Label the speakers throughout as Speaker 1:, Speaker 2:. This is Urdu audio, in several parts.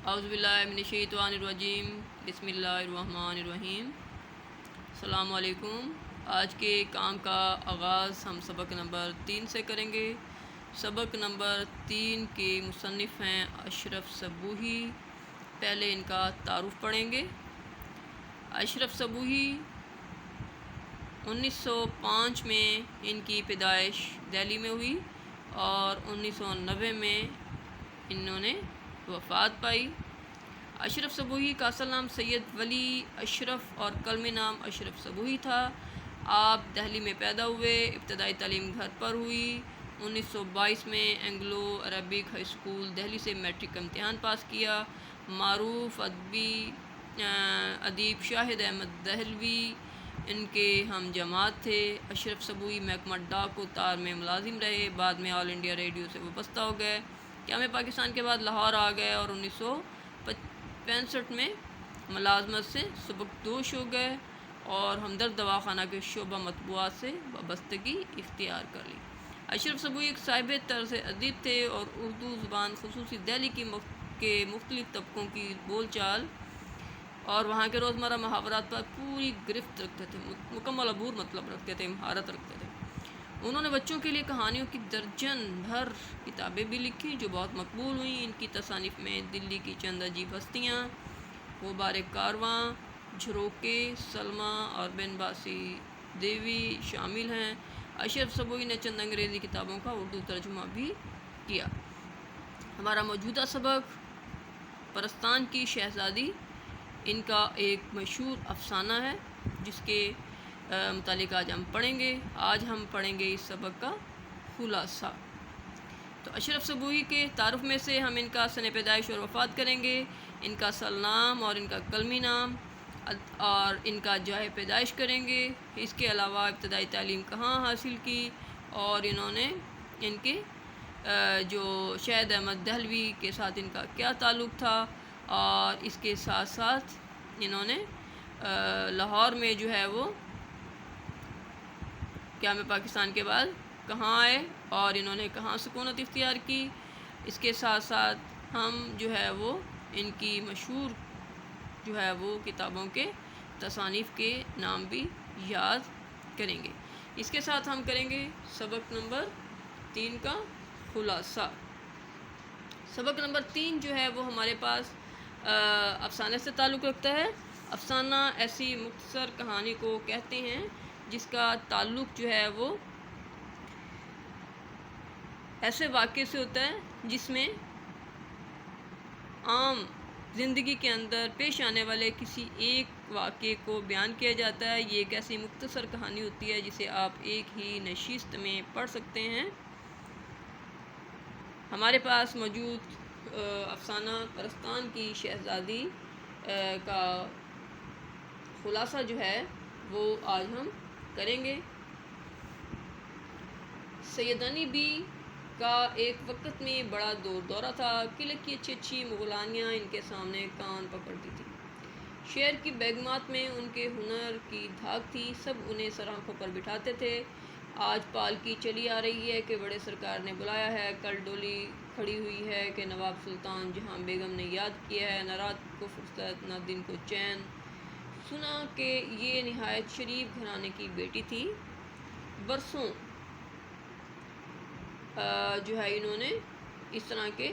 Speaker 1: اعوذ باللہ من الشیطان الرجیم بسم اللہ الرحمن الرحیم۔ السلام علیکم۔ آج کے کام کا آغاز ہم سبق نمبر 3 سے کریں گے۔ سبق نمبر 3 کے مصنف ہیں اشرف صبوحی۔ پہلے ان کا تعارف پڑھیں گے۔ اشرف صبوحی 1905 میں ان کی پیدائش دہلی میں ہوئی اور 1990 میں انہوں نے وفات پائی۔ اشرف صبوحی کا اصل نام سید ولی اشرف اور قلمی نام اشرف صبوحی تھا۔ آپ دہلی میں پیدا ہوئے۔ ابتدائی تعلیم گھر پر ہوئی۔ 1922 میں Anglo Arabic high school Delhi سے میٹرک کا امتحان پاس کیا۔ معروف ادیب شاہد احمد دہلوی ان کے ہم جماعت تھے۔ اشرف صبوحی محکمہ ڈاک و تار میں ملازم رہے، بعد میں آل انڈیا ریڈیو سے وابستہ ہو گئے۔ قیام پاکستان کے بعد لاہور آ گئے اور 1965 میں ملازمت سے سبکدوش ہو گئے اور ہمدرد دواخانہ کے شعبہ مطبوعات سے وابستگی اختیار کر لی۔ اشرف صبوحی ایک صاحب طرز ادب تھے اور اردو زبان خصوصی دہلی کے مختلف طبقوں کی بول چال اور وہاں کے روزمرہ محاورات پر پوری گرفت رکھتے تھے، مکمل عبور مطلب رکھتے تھے، مہارت رکھتے تھے۔ انہوں نے بچوں کے لیے کہانیوں کی درجن بھر کتابیں بھی لکھی جو بہت مقبول ہوئیں۔ ان کی تصانیف میں دلی کی چند عجیب ہستیاں، غبار کارواں، جھروکے، سلمہ اور بن باسی دیوی شامل ہیں۔ اشرف صبوحی نے چند انگریزی کتابوں کا اردو ترجمہ بھی کیا۔ ہمارا موجودہ سبق پرستان کی شہزادی ان کا ایک مشہور افسانہ ہے جس کے متعلق آج ہم پڑھیں گے۔ آج ہم پڑھیں گے اس سبق کا خلاصہ۔ تو اشرف صبوحی کے تعارف میں سے ہم ان کا سن پیدائش اور وفات کریں گے، ان کا اصل نام اور ان کا قلمی نام اور ان کا جائے پیدائش کریں گے۔ اس کے علاوہ ابتدائی تعلیم کہاں حاصل کی اور انہوں نے ان کے جو شاہد احمد دہلوی کے ساتھ ان کا کیا تعلق تھا، اور اس کے ساتھ ساتھ انہوں نے لاہور میں جو ہے وہ قیام پاکستان کے بعد کہاں آئے اور انہوں نے کہاں سکونت اختیار کی۔ اس کے ساتھ ساتھ ہم جو ہے وہ ان کی مشہور جو ہے وہ کتابوں کے تصانیف کے نام بھی یاد کریں گے۔ اس کے ساتھ ہم کریں گے سبق نمبر 3 کا خلاصہ۔ سبق نمبر 3 جو ہے وہ ہمارے پاس افسانے سے تعلق رکھتا ہے۔ افسانہ ایسی مختصر کہانی کو کہتے ہیں جس کا تعلق جو ہے وہ ایسے واقعے سے ہوتا ہے جس میں عام زندگی کے اندر پیش آنے والے کسی ایک واقعے کو بیان کیا جاتا ہے۔ یہ ایک ایسی مختصر کہانی ہوتی ہے جسے آپ ایک ہی نشست میں پڑھ سکتے ہیں۔ ہمارے پاس موجود افسانہ پرستان کی شہزادی کا خلاصہ جو ہے وہ آج ہم کریں گے۔ سیدانی بی کا ایک وقت میں بڑا دورہ تھا۔ قلعے کی اچھی اچھی مغلانیاں ان کے سامنے کان پکڑتی تھیں۔ شہر کی بیگمات میں ان کے ہنر کی دھاک تھی، سب انہیں سراخوں پر بٹھاتے تھے۔ آج پالکی چلی آ رہی ہے کہ بڑے سرکار نے بلایا ہے، کل ڈولی کھڑی ہوئی ہے کہ نواب سلطان جہاں بیگم نے یاد کیا ہے، نہ رات کو فرصت نہ دن کو چین۔ سنا کہ یہ نہایت شریف گھرانے کی بیٹی تھی۔ برسوں جو ہے انہوں نے اس طرح کے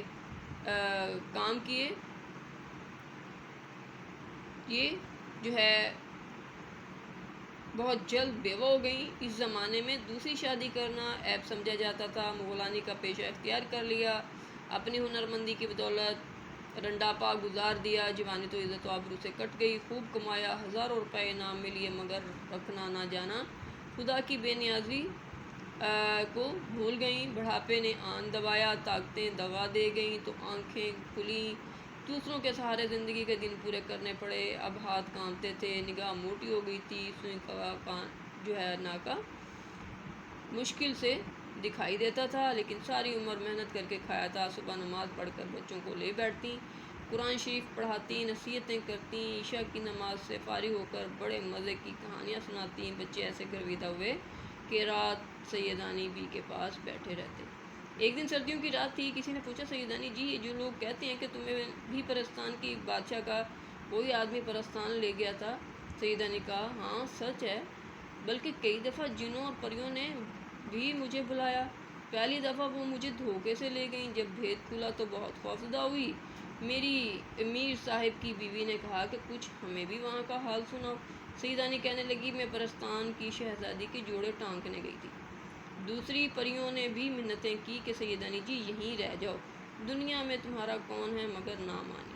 Speaker 1: کام کیے۔ یہ جو ہے بہت جلد بیوہ ہو گئیں۔ اس زمانے میں دوسری شادی کرنا عیب سمجھا جاتا تھا۔ مغلانی کا پیشہ اختیار کر لیا، اپنی ہنرمندی کی بدولت رنڈاپا گزار دیا۔ جوانی تو عزت و آبرو سے کٹ گئی، خوب کمایا، ہزاروں روپے انعام میں لیے، مگر رکھنا نہ جانا، خدا کی بے نیازی کو بھول گئیں۔ بڑھاپے نے آن دبایا، طاقتیں دغا دے گئیں تو آنکھیں کھلیں۔ دوسروں کے سہارے زندگی کے دن پورے کرنے پڑے۔ اب ہاتھ کانپتے تھے، نگاہ موٹی ہو گئی تھی، سوئی کا جو ہے ناکا مشکل سے دکھائی دیتا تھا، لیکن ساری عمر محنت کر کے کھایا تھا۔ صبح نماز پڑھ کر بچوں کو لے بیٹھتی، قرآن شریف پڑھاتی، نصیحتیں کرتی، عشاء کی نماز سے فارغ ہو کر بڑے مزے کی کہانیاں سناتی۔ بچے ایسے گرویدہ ہوئے کہ رات سیدانی بی کے پاس بیٹھے رہتے۔ ایک دن سردیوں کی رات تھی، کسی نے پوچھا سیدانی جی یہ جو لوگ کہتے ہیں کہ تمہیں بھی پرستان کی بادشاہ کا کوئی آدمی پرستان لے گیا تھا؟ سیدہ نے کہا ہاں سچ ہے، بلکہ کئی دفعہ جنوں اور پریوں نے بھی مجھے بلایا۔ پہلی دفعہ وہ مجھے دھوکے سے لے گئیں، جب بھید کھلا تو بہت خوفزدہ ہوئی۔ میری امیر صاحب کی بیوی نے کہا کہ کچھ ہمیں بھی وہاں کا حال سناؤ۔ سیدانی کہنے لگی میں پرستان کی شہزادی کے جوڑے ٹانکنے گئی تھی۔ دوسری پریوں نے بھی منتیں کی کہ سیدانی جی یہیں رہ جاؤ، دنیا میں تمہارا کون ہے مگر نہ مانی۔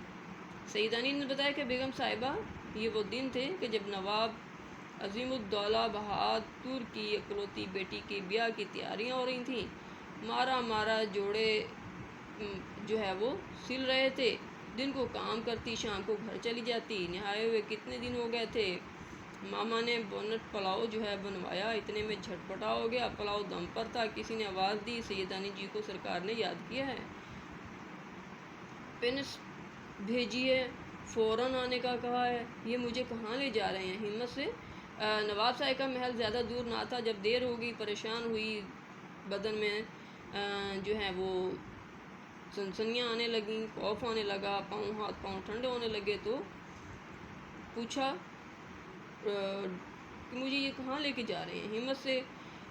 Speaker 1: سیدانی نے بتایا کہ بیگم صاحبہ یہ وہ دن تھے کہ جب نواب عظیم الدولہ بہادر کی اکلوتی بیٹی کی بیاہ کی تیاریاں ہو رہی تھیں۔ مارا جوڑے جو ہے وہ سل رہے تھے، دن کو کام کرتی شام کو گھر چلی جاتی۔ نہائے ہوئے کتنے دن ہو گئے تھے۔ ماما نے بونٹ پلاؤ جو ہے بنوایا، اتنے میں جھٹپٹا ہو گیا، پلاؤ دم پر تھا۔ کسی نے آواز دی سیدانی جی کو سرکار نے یاد کیا ہے، پنس بھیجیے، فوراً آنے کا کہا ہے۔ یہ مجھے کہاں لے جا رہے ہیں؟ ہمت سے نواب صاحب کا محل زیادہ دور نہ تھا۔ جب دیر ہو گئی، پریشان ہوئی، بدن میں جو ہے وہ سنسنیاں آنے لگیں، خوف آنے لگا، ہاتھ پاؤں ٹھنڈے ہونے لگے، تو پوچھا کہ مجھے یہ کہاں لے کے جا رہے ہیں؟ ہمت سے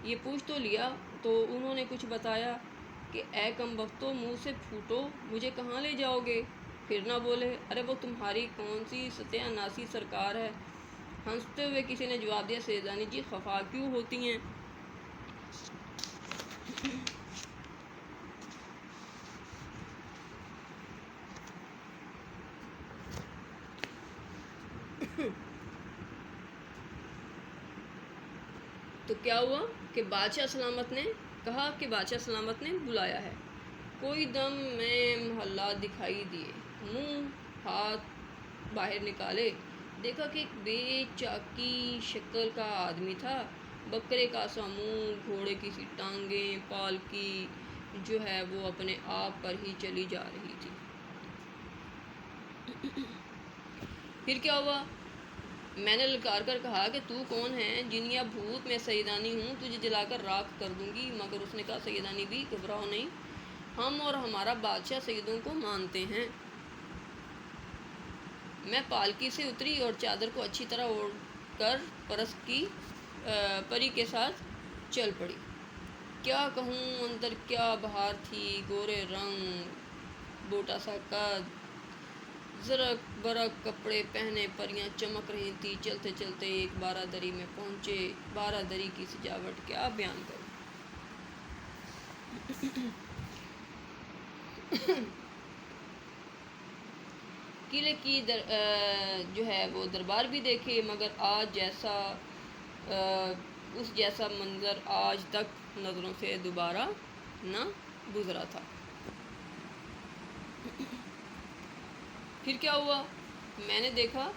Speaker 1: یہ پوچھ تو لیا تو انہوں نے کچھ بتایا کہ اے کم بختو منہ سے پھوٹو، مجھے کہاں لے جاؤ گے؟ پھر نہ بولے، ارے وہ تمہاری کون سی ستیہ ناسی سرکار ہے؟ ہنستے ہوئے کسی نے جواب دیا سیدانی جی خفا کیوں ہوتی ہیں؟ تو کیا ہوا کہ بادشاہ سلامت نے کہا کہ بادشاہ سلامت نے بلایا ہے۔ کوئی دم میں محلہ دکھائی دیے، منہ ہاتھ باہر نکالے، دیکھا کہ ایک بے چاکی شکل کا آدمی تھا، بکرے کا سا منہ، گھوڑے کی سی ٹانگیں، پالکی جو ہے وہ اپنے آپ پر ہی چلی جا رہی تھی۔ پھر کیا ہوا؟ میں نے للکار کر کہا کہ تو کون ہے؟ جن یا بھوت؟ میں سیدانی ہوں، تجھے جلا کر راکھ کر دوں گی۔ مگر اس نے کہا سیدانی بھی گھبراؤ نہیں، ہم اور ہمارا بادشاہ سیدوں کو مانتے ہیں۔ میں پالکی سے اتری اور چادر کو اچھی طرح اوڑھ کر پرست کی پری کے ساتھ چل پڑی۔ کیا کہوں، اندر کیا بہار تھی! گورے رنگ، بوٹا سا قد، زرق برق کپڑے پہنے پریاں چمک رہی تھیں۔ چلتے چلتے ایک بارہ دری میں پہنچے۔ بارہ دری کی سجاوٹ کیا بیان کروں! قلعے کی جو ہے وہ دربار بھی دیکھے، مگر آج جیسا اس جیسا منظر آج تک نظروں سے دوبارہ نہ گزرا تھا۔ پھر کیا ہوا؟ میں نے دیکھا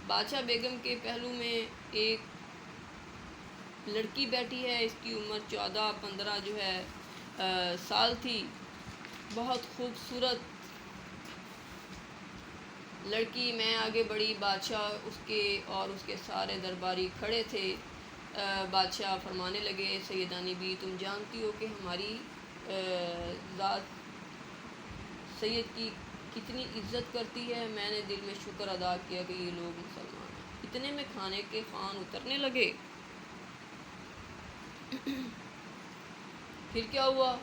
Speaker 1: بادشاہ بیگم کے پہلو میں ایک لڑکی بیٹھی ہے، اس کی عمر 14-15 جو ہے سال تھی، بہت خوبصورت لڑکی۔ میں آگے بڑھی، بادشاہ اس کے اور اس کے سارے درباری کھڑے تھے۔ بادشاہ فرمانے لگے سیدانی بھی تم جانتی ہو کہ ہماری ذات سید کی کتنی عزت کرتی ہے۔ میں نے دل میں شکر ادا کیا کہ یہ لوگ مسلمان ہیں۔ اتنے میں کھانے کے خوان اترنے لگے۔ پھر کیا ہوا؟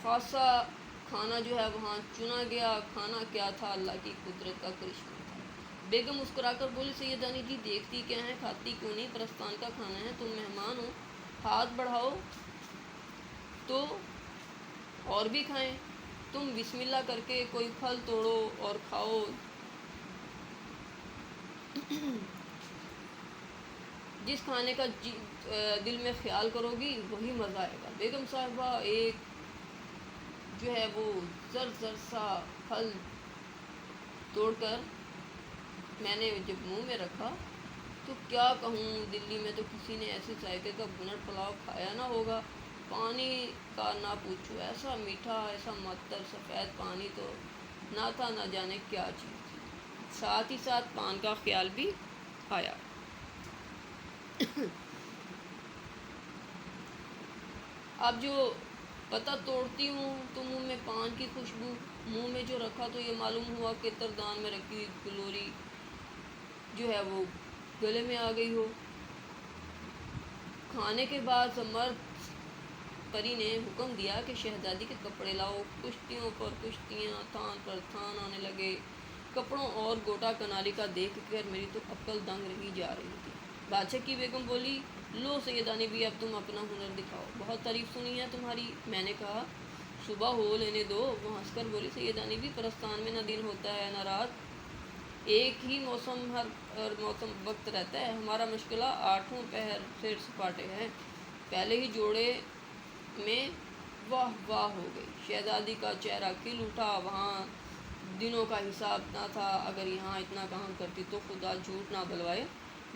Speaker 1: خاصا کھانا جو ہے وہاں چنا گیا۔ کھانا کیا تھا؟ اللہ کی قدرت کا کرشمہ تھا۔ بیگم مسکرا کر بولی سیدانی جی دیکھتی کیا ہیں، کھاتی کیوں نہیں؟ پرستان کا کھانا ہے، تم مہمان ہو، ہاتھ بڑھاؤ تو اور بھی کھائیں۔ تم بسم اللہ کر کے کوئی پھل توڑو اور کھاؤ۔ جس کھانے کا دل میں خیال کرو گی وہی مزہ آئے گا۔ بیگم صاحبہ ایک جو ہے وہ زر سا پھل توڑ کر میں نے جب منہ میں رکھا تو کیا کہوں، دلی میں تو کسی نے ایسے ذائقے کا بھنٹ پلاؤ کھایا نہ ہوگا۔ پانی کا نہ پوچھو، ایسا میٹھا، ایسا معطر، سفید پانی تو نہ تھا، نہ جانے کیا چیز تھی۔ ساتھ ہی ساتھ پان کا خیال بھی آیا۔ اب جو پتہ توڑتی ہوں تو منہ میں پان کی خوشبو، منہ میں جو رکھا تو یہ معلوم ہوا کہ تردان میں رکھی ہوئی گلوری جو ہے وہ گلے میں آ گئی ہو۔ کھانے کے بعد مرد پری نے حکم دیا کہ شہزادی کے کپڑے لاؤ۔ کشتیوں پر کشتیاں، تھان پر تھان آنے لگے۔ کپڑوں اور گوٹا کناری کا دیکھ کر میری تو عقل دنگ رہی جا رہی تھی۔ بادشاہ کی بیگم بولی، لو سیدانی بھی، اب تم اپنا ہنر دکھاؤ، بہت تعریف سنی ہے تمہاری۔ میں نے کہا صبح ہو لینے دو۔ وہ ہنس کر بولی، سیدانی بھی، پرستان میں نہ دن ہوتا ہے نہ رات، ایک ہی موسم ہر موسم وقت رہتا ہے۔ ہمارا مشغلہ 8 پہر سیر سپاٹے ہے۔ پہلے ہی جوڑے میں واہ واہ ہو گئی۔ شہزادی کا چہرہ کھل اٹھا۔ وہاں دنوں کا حساب نہ تھا، اگر یہاں اتنا کام کرتی تو خدا جھوٹ نہ بلوائے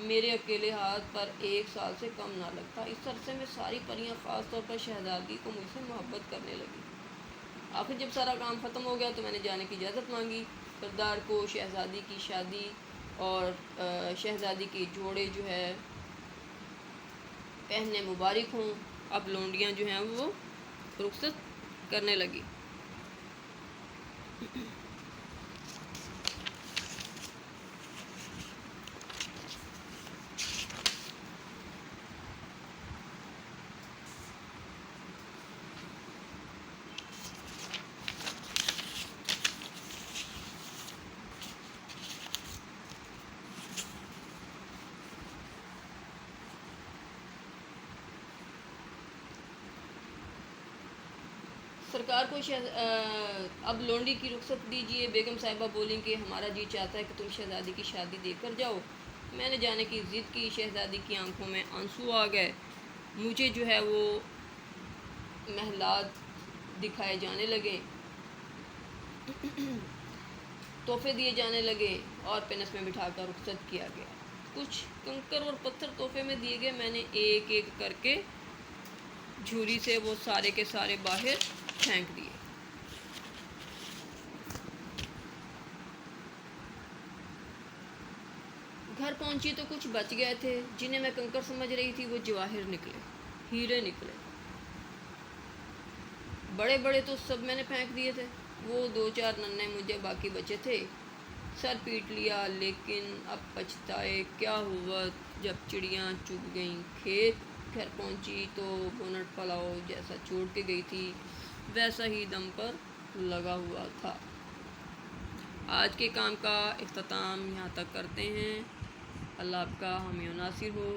Speaker 1: میرے اکیلے ہاتھ پر 1 سال سے کم نہ لگتا۔ اس عرصے میں ساری پریاں، خاص طور پر شہزادی کو مجھ سے محبت کرنے لگی۔ آخر جب سارا کام ختم ہو گیا تو میں نے جانے کی اجازت مانگی۔ سردار کو شہزادی کی شادی اور شہزادی کے جوڑے جو ہے پہننے مبارک ہوں۔ اب لونڈیاں جو ہیں وہ رخصت کرنے لگی۔ سرکار کو اب لونڈی کی رخصت دیجیے۔ بیگم صاحبہ بولیں کہ ہمارا جی چاہتا ہے کہ تم شہزادی کی شادی دیکھ کر جاؤ۔ میں نے جانے کی ضد کی۔ شہزادی کی آنکھوں میں آنسو آ گئے۔ مجھے جو ہے وہ محلات دکھائے جانے لگے، تحفے دیے جانے لگے اور پینس میں بٹھا کر رخصت کیا گیا۔ کچھ کنکر اور پتھر تحفے میں دیے گئے۔ میں نے ایک ایک کر کے جھولی سے وہ سارے کے سارے باہر پھینک دیے۔ گھر پہنچی تو کچھ بچ گئے تھے، جنہیں میں کنکر سمجھ رہی تھی وہ جواہر نکلے، ہیرے نکلے۔ بڑے بڑے تو سب میں نے پھینک دیے تھے، وہ 2-4 ننھے مجھے باقی بچے تھے۔ سر پیٹ لیا، لیکن اب پچھتائے کیا ہوا جب چڑیاں چگ گئیں۔ کھیت گھر پہنچی تو بونٹ پلاؤ جیسا چھوڑ کے گئی تھی ویسا ہی دم پر لگا ہوا تھا۔ آج کے کام کا اختتام یہاں تک کرتے ہیں۔ اللہ آپ کا حامی و ناصر ہو۔